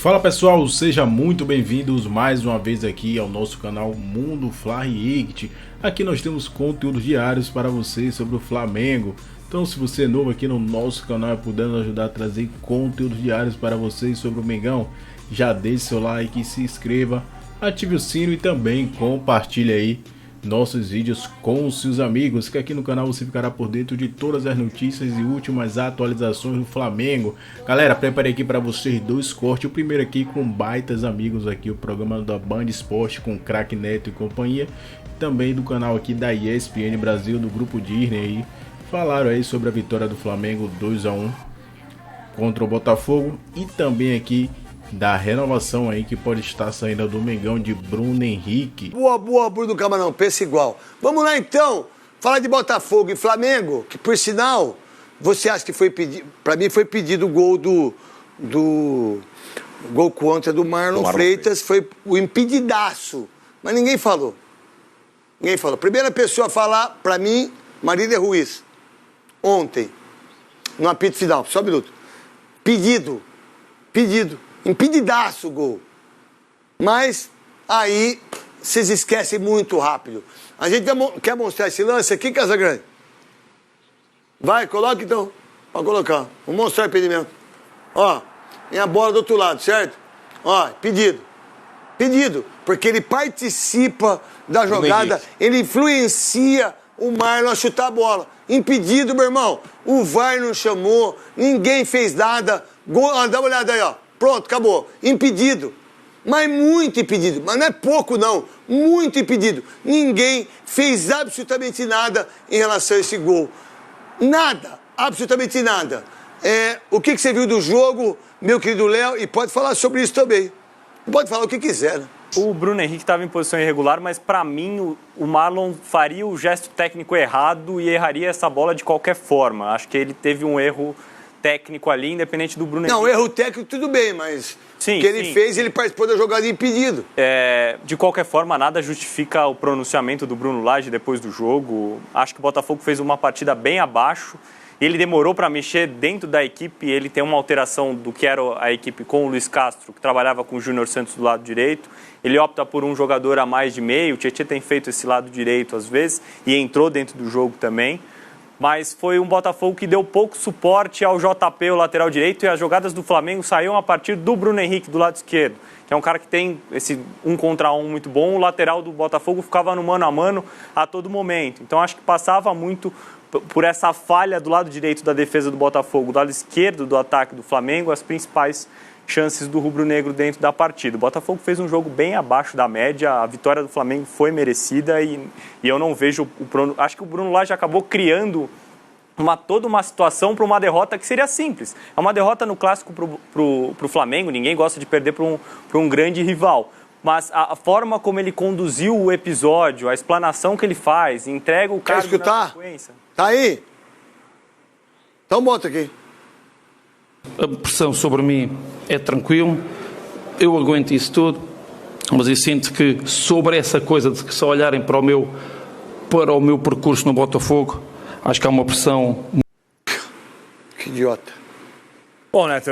Fala pessoal, sejam muito bem-vindos mais uma vez aqui ao nosso canal Mundo Fla React. Aqui nós temos conteúdos diários para você sobre o Flamengo. Então se você é novo aqui no nosso canal e puder nos ajudar a trazer conteúdos diários para vocês sobre o Mengão, já deixe seu like, se inscreva, ative o sino e também compartilhe aí nossos vídeos com os seus amigos, que aqui no canal você ficará por dentro de todas as notícias e últimas atualizações do Flamengo. Galera, preparei aqui para vocês dois cortes. O primeiro aqui com baitas amigos aqui, o programa da Band Esporte com Craque Neto e companhia, também do canal aqui da ESPN Brasil, do Grupo Disney aí. Falaram aí sobre a vitória do Flamengo 2-1 contra o Botafogo e também aqui da renovação aí que pode estar saindo do Mengão de Bruno Henrique. Boa, Bruno Camarão, pensa igual. Vamos lá então, falar de Botafogo e Flamengo, que por sinal, você acha que foi pedido, pra mim foi pedido o gol do gol contra do Marlon Freitas, foi o impedidaço, mas ninguém falou. Ninguém falou. Primeira pessoa a falar, pra mim, Marília Ruiz, ontem, no apito final, só um minuto. Pedido. Impedidaço o gol. Mas aí vocês esquecem muito rápido. A gente quer mostrar esse lance aqui, Casagrande? Vai, coloca então. Pode colocar. Vou mostrar o impedimento. Ó, tem a bola do outro lado, certo? Ó, pedido. Porque ele participa da jogada, ele influencia o Marlon a chutar a bola. Impedido, meu irmão. O VAR não chamou, ninguém fez nada. Gol, ó, dá uma olhada aí, ó. Pronto, acabou. Impedido. Mas muito impedido. Mas não é pouco, não. Muito impedido. Ninguém fez absolutamente nada em relação a esse gol. Nada. Absolutamente nada. O que você viu do jogo, meu querido Léo? E pode falar sobre isso também. Pode falar o que quiser, né? O Bruno Henrique estava em posição irregular, mas para mim o Marlon faria o gesto técnico errado e erraria essa bola de qualquer forma. Acho que ele teve um erro técnico ali, independente do Bruno Henrique. Não, erro técnico tudo bem, mas o que ele fez, ele participou da jogada impedido. De qualquer forma, nada justifica o pronunciamento do Bruno Lage depois do jogo. Acho que o Botafogo fez uma partida bem abaixo. Ele demorou para mexer dentro da equipe, ele tem uma alteração do que era a equipe com o Luiz Castro, que trabalhava com o Júnior Santos do lado direito. Ele opta por um jogador a mais de meio, o Tietchan tem feito esse lado direito às vezes, e entrou dentro do jogo também. Mas foi um Botafogo que deu pouco suporte ao JP, o lateral direito, e as jogadas do Flamengo saíam a partir do Bruno Henrique, do lado esquerdo, que é um cara que tem esse 1 contra 1 muito bom. O lateral do Botafogo ficava no mano a mano a todo momento. Então acho que passava muito por essa falha do lado direito da defesa do Botafogo, do lado esquerdo do ataque do Flamengo, as principais chances do rubro-negro dentro da partida. O Botafogo fez um jogo bem abaixo da média, a vitória do Flamengo foi merecida e eu não vejo acho que o Bruno Lage acabou criando toda uma situação para uma derrota que seria simples. É uma derrota no clássico para o Flamengo, ninguém gosta de perder para um grande rival. Mas a forma como ele conduziu o episódio, a explanação que ele faz, entrega o cargo na sequência. Tá aí? Então bota aqui. A pressão sobre mim é tranquilo, eu aguento isso tudo, mas eu sinto que sobre essa coisa de que só olharem para o meu percurso no Botafogo, acho que há uma pressão. Que idiota. Bom, Neto,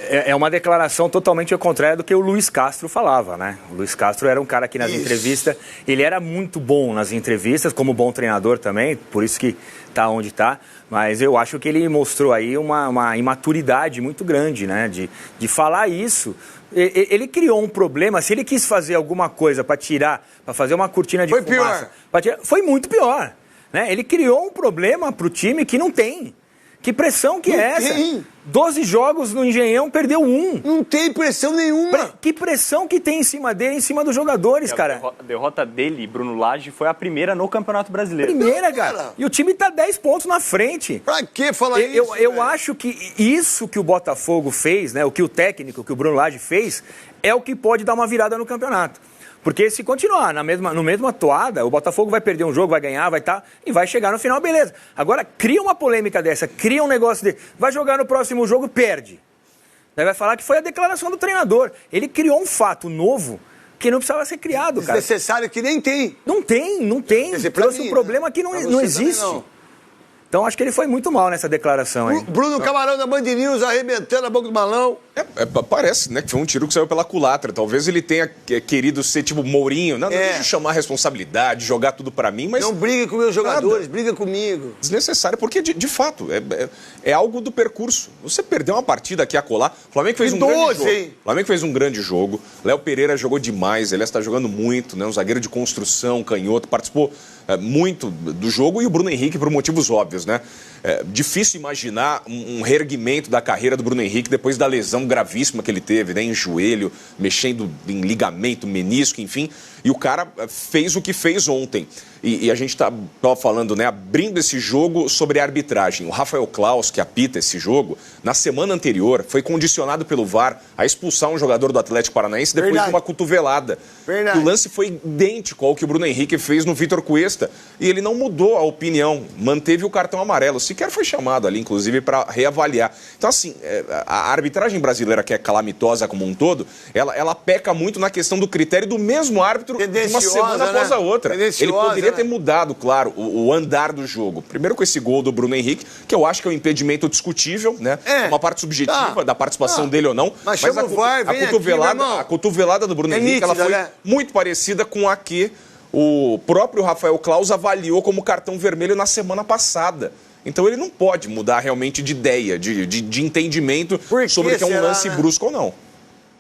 é uma declaração totalmente ao contrário do que o Luiz Castro falava, né? O Luiz Castro era um cara que nas entrevistas, ele era muito bom nas entrevistas, como bom treinador também, por isso que está onde está, mas eu acho que ele mostrou aí uma imaturidade muito grande, né? De falar isso. Ele criou um problema, se ele quis fazer alguma coisa para tirar, para fazer uma cortina de fumaça... Foi muito pior, né? Ele criou um problema para o time que não tem. Que pressão que é essa? 12 jogos no Engenhão, perdeu 1. Não tem pressão nenhuma. Que pressão que tem em cima dele, em cima dos jogadores, cara? A derrota dele, Bruno Lage, foi a primeira no Campeonato Brasileiro. Cara. E o time tá 10 pontos na frente. Pra que falar isso? Eu acho que isso que o Botafogo fez, né? O que o técnico, que o Bruno Lage fez, é o que pode dar uma virada no campeonato. Porque se continuar no mesma toada, o Botafogo vai perder um jogo, vai ganhar, e vai chegar no final, beleza. Agora, cria uma polêmica dessa, cria um negócio desse, vai jogar no próximo jogo, perde. Daí vai falar que foi a declaração do treinador. Ele criou um fato novo que não precisava ser criado, cara. Desnecessário que nem tem. Não tem. Trouxe um problema que não existe. Então acho que ele foi muito mal nessa declaração aí. Bruno Camarão da Band News arrebentando a boca do balão. Parece, né, que foi um tiro que saiu pela culatra. Talvez ele tenha querido ser tipo Mourinho. Não, deixa eu chamar a responsabilidade, jogar tudo pra mim, mas... Não brigue com meus jogadores, briga comigo. Desnecessário, porque de fato é algo do percurso. Você perdeu uma partida aqui a colar. O Flamengo fez grande jogo. O Flamengo fez um grande jogo. Léo Pereira jogou demais, ele está jogando muito, né? Um zagueiro de construção, canhoto, participou muito do jogo, e o Bruno Henrique por motivos óbvios, né? Difícil imaginar um reerguimento da carreira do Bruno Henrique depois da lesão gravíssima que ele teve, né? Em joelho, mexendo em ligamento, menisco, enfim. E o cara fez o que fez ontem. E a gente estava falando, né, abrindo esse jogo sobre a arbitragem. O Rafael Claus, que apita esse jogo, na semana anterior, foi condicionado pelo VAR a expulsar um jogador do Atlético Paranaense depois de uma cotovelada. O lance foi idêntico ao que o Bruno Henrique fez no Vitor Cuesta. E ele não mudou a opinião, manteve o cartão amarelo. Sequer foi chamado ali, inclusive, para reavaliar. Então, assim, a arbitragem brasileira, que é calamitosa como um todo, ela peca muito na questão do critério do mesmo árbitro de uma semana após a outra. Ele poderia ter mudado, claro, o andar do jogo. Primeiro com esse gol do Bruno Henrique, que eu acho que é um impedimento discutível, né? Uma parte subjetiva da participação dele ou não. Mas a cotovelada do Bruno Henrique, ela foi muito parecida com a que o próprio Rafael Claus avaliou como cartão vermelho na semana passada. Então ele não pode mudar realmente de ideia, de entendimento sobre o que é um lance brusco ou não.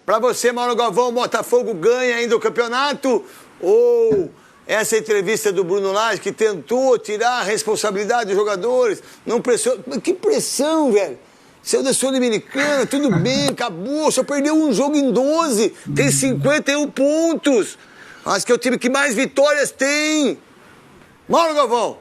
Pra você, Mauro Galvão, o Botafogo ganha ainda o campeonato? Ou essa entrevista do Bruno Lage, que tentou tirar a responsabilidade dos jogadores, não pressionou? Que pressão, velho! Saiu da Sul-Americana, tudo bem, acabou, só perdeu um jogo em 12, tem 51 pontos. Acho que é o time que mais vitórias tem. Mauro Galvão.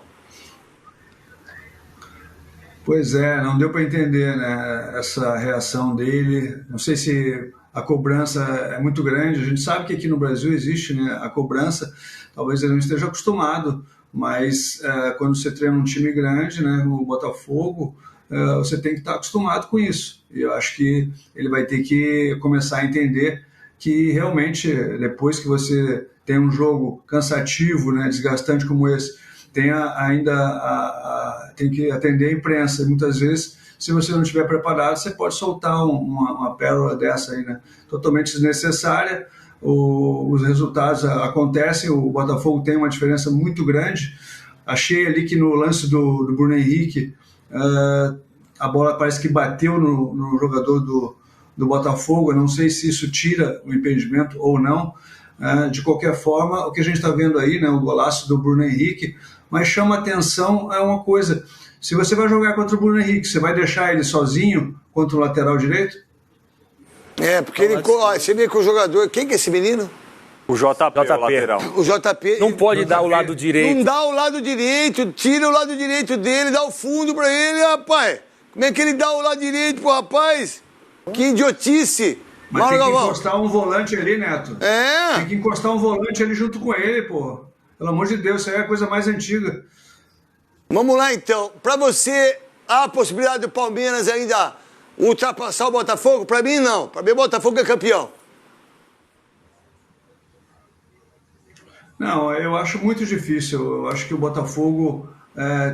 Pois é, não deu para entender, né, essa reação dele. Não sei se a cobrança é muito grande. A gente sabe que aqui no Brasil existe, né, a cobrança. Talvez ele não esteja acostumado, mas quando você treina um time grande, né, como o Botafogo, você tem que estar acostumado com isso. E eu acho que ele vai ter que começar a entender que realmente, depois que você tem um jogo cansativo, né, desgastante como esse, tem que atender a imprensa. E muitas vezes, se você não estiver preparado, você pode soltar uma pérola dessa aí, né? Totalmente desnecessária. Os resultados acontecem, o Botafogo tem uma diferença muito grande. Achei ali que no lance do Bruno Henrique, a bola parece que bateu no jogador do Botafogo. Eu não sei se isso tira o impedimento ou não. De qualquer forma, o que a gente está vendo aí, né, o golaço do Bruno Henrique, mas chama atenção uma coisa: se você vai jogar contra o Bruno Henrique, você vai deixar ele sozinho contra o lateral direito? Porque você vê que o jogador... Quem que é esse menino? O JP. O lateral. O JP... Não pode dar o lado direito. Não dá o lado direito, tira o lado direito dele, dá o fundo pra ele, rapaz. Como é que ele dá o lado direito pro rapaz? Que idiotice. Mas tem que encostar um volante ali, Neto. Tem que encostar um volante ali junto com ele, pô. Pelo amor de Deus, isso aí é a coisa mais antiga. Vamos lá, então. Pra você, há a possibilidade do Palmeiras ainda ultrapassar o Botafogo? Pra mim, não. Pra mim, o Botafogo é campeão. Não, eu acho muito difícil. Eu acho que o Botafogo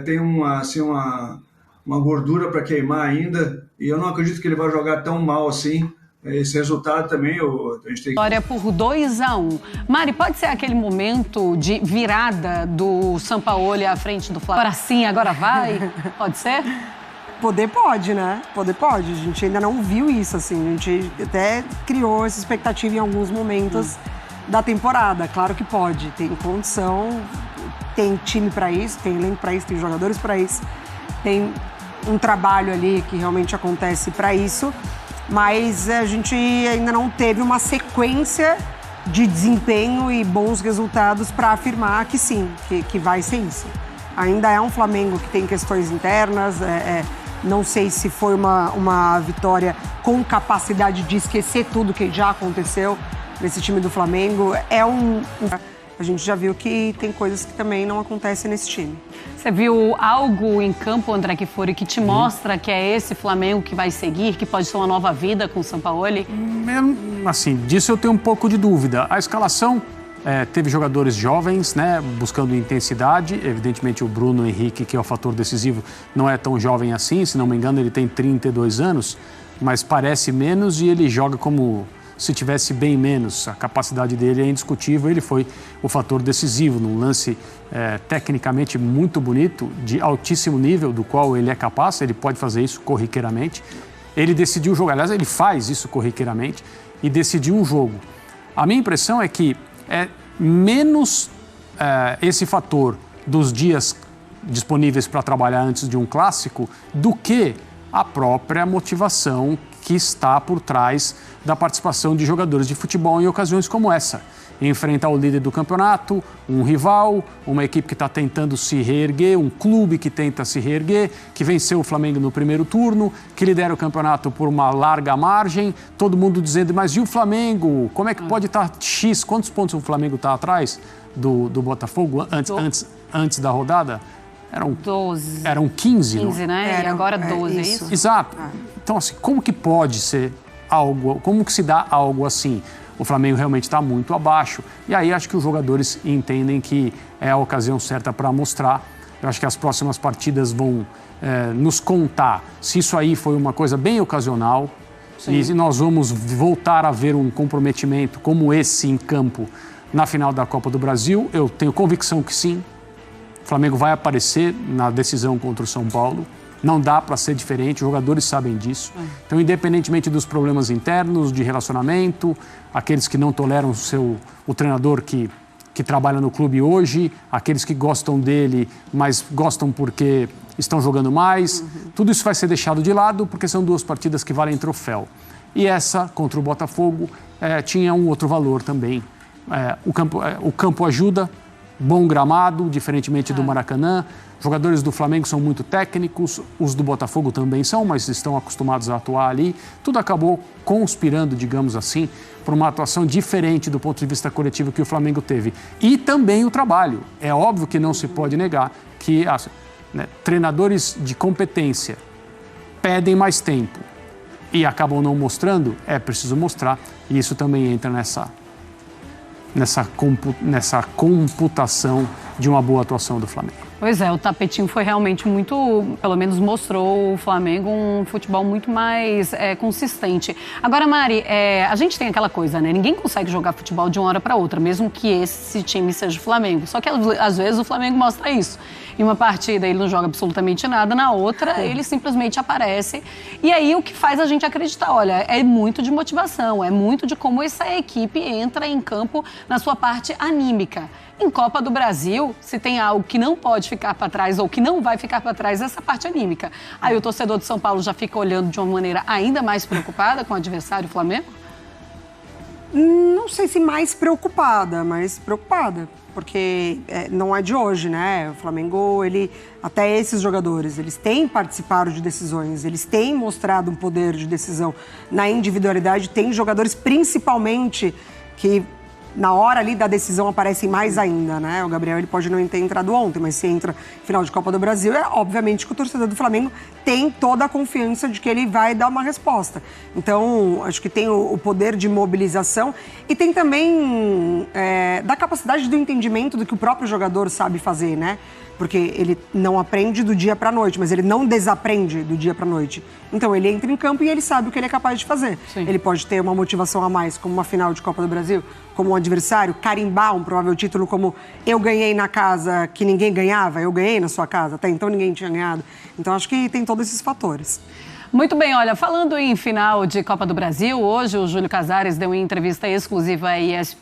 tem uma gordura para queimar ainda. E eu não acredito que ele vai jogar tão mal assim. Esse resultado também, a gente tem que... Vitória por 2-1. Mari, pode ser aquele momento de virada do Sampaoli à frente do Flamengo? Agora sim, agora vai? Pode ser? Poder pode, né? Poder pode. A gente ainda não viu isso, assim. A gente até criou essa expectativa em alguns momentos da temporada. Claro que pode. Tem condição, tem time para isso, tem elenco para isso, tem jogadores para isso. Tem um trabalho ali que realmente acontece para isso. Mas a gente ainda não teve uma sequência de desempenho e bons resultados para afirmar que sim, que vai ser isso. Ainda é um Flamengo que tem questões internas, não sei se foi uma vitória com capacidade de esquecer tudo que já aconteceu nesse time do Flamengo. A gente já viu que tem coisas que também não acontecem nesse time. Você viu algo em campo, André Kfouri, que te mostra que é esse Flamengo que vai seguir, que pode ser uma nova vida com o Sampaoli? Assim, disso eu tenho um pouco de dúvida. A escalação teve jogadores jovens, né, buscando intensidade. Evidentemente o Bruno Henrique, que é o fator decisivo, não é tão jovem assim. Se não me engano, ele tem 32 anos. mas parece menos e ele joga como se tivesse bem menos. A capacidade dele é indiscutível, ele foi o fator decisivo num lance tecnicamente muito bonito, de altíssimo nível, do qual ele é capaz, ele pode fazer isso corriqueiramente. Ele decidiu jogar, aliás, ele faz isso corriqueiramente e decidiu um jogo. A minha impressão é que é menos esse fator dos dias disponíveis para trabalhar antes de um clássico do que a própria motivação que está por trás da participação de jogadores de futebol em ocasiões como essa. Enfrentar o líder do campeonato, um rival, uma equipe que está tentando se reerguer, um clube que tenta se reerguer, que venceu o Flamengo no primeiro turno, que lidera o campeonato por uma larga margem, todo mundo dizendo, mas e o Flamengo? Como é que pode estar X? Quantos pontos o Flamengo está atrás do Botafogo antes da rodada? Eram 12. Eram 15, 15, né? E agora 12, é isso? Exato. Então, assim, como que pode ser algo, como que se dá algo assim? O Flamengo realmente está muito abaixo. E aí acho que os jogadores entendem que é a ocasião certa para mostrar. Eu acho que as próximas partidas vão nos contar se isso aí foi uma coisa bem ocasional. Sim. E nós vamos voltar a ver um comprometimento como esse em campo na final da Copa do Brasil. Eu tenho convicção que sim. O Flamengo vai aparecer na decisão contra o São Paulo. Não dá para ser diferente, os jogadores sabem disso. Então, independentemente dos problemas internos, de relacionamento, aqueles que não toleram o treinador que trabalha no clube hoje, aqueles que gostam dele, mas gostam porque estão jogando mais, tudo isso vai ser deixado de lado, porque são 2 partidas que valem troféu. E essa, contra o Botafogo, tinha um outro valor também. O campo ajuda, bom gramado, diferentemente do Maracanã. Jogadores do Flamengo são muito técnicos, os do Botafogo também são, mas estão acostumados a atuar ali. Tudo acabou conspirando, digamos assim, para uma atuação diferente do ponto de vista coletivo que o Flamengo teve. E também o trabalho. É óbvio que não se pode negar que treinadores de competência pedem mais tempo e acabam não mostrando, é preciso mostrar. E isso também entra nessa computação de uma boa atuação do Flamengo. Pois é, o tapetinho foi realmente muito, pelo menos mostrou o Flamengo um futebol muito mais consistente. Agora, Mari, a gente tem aquela coisa, né? Ninguém consegue jogar futebol de uma hora para outra, mesmo que esse time seja o Flamengo. Só que às vezes o Flamengo mostra isso. Em uma partida ele não joga absolutamente nada, na outra ele simplesmente aparece. E aí o que faz a gente acreditar, olha, é muito de motivação, é muito de como essa equipe entra em campo na sua parte anímica. Em Copa do Brasil, se tem algo que não pode ficar para trás ou que não vai ficar para trás, é essa parte anímica. Aí o torcedor de São Paulo já fica olhando de uma maneira ainda mais preocupada com o adversário Flamengo? Não sei se mais preocupada, mas preocupada. Porque não é de hoje, né? O Flamengo, até esses jogadores, eles têm participado de decisões, eles têm mostrado um poder de decisão na individualidade. Tem jogadores, principalmente, que na hora ali da decisão aparecem mais ainda, né? O Gabriel, ele pode não ter entrado ontem, mas se entra final de Copa do Brasil, obviamente que o torcedor do Flamengo tem toda a confiança de que ele vai dar uma resposta. Então, acho que tem o poder de mobilização e tem também da capacidade do entendimento do que o próprio jogador sabe fazer, né? Porque ele não aprende do dia para a noite, mas ele não desaprende do dia para a noite. Então, ele entra em campo e ele sabe o que ele é capaz de fazer. Sim. Ele pode ter uma motivação a mais, como uma final de Copa do Brasil, como um adversário, carimbar um provável título como eu ganhei na casa que ninguém ganhava, eu ganhei na sua casa, até então ninguém tinha ganhado. Então, acho que tem todos esses fatores. Muito bem, olha, falando em final de Copa do Brasil, hoje o Júlio Casares deu uma entrevista exclusiva à ESPN.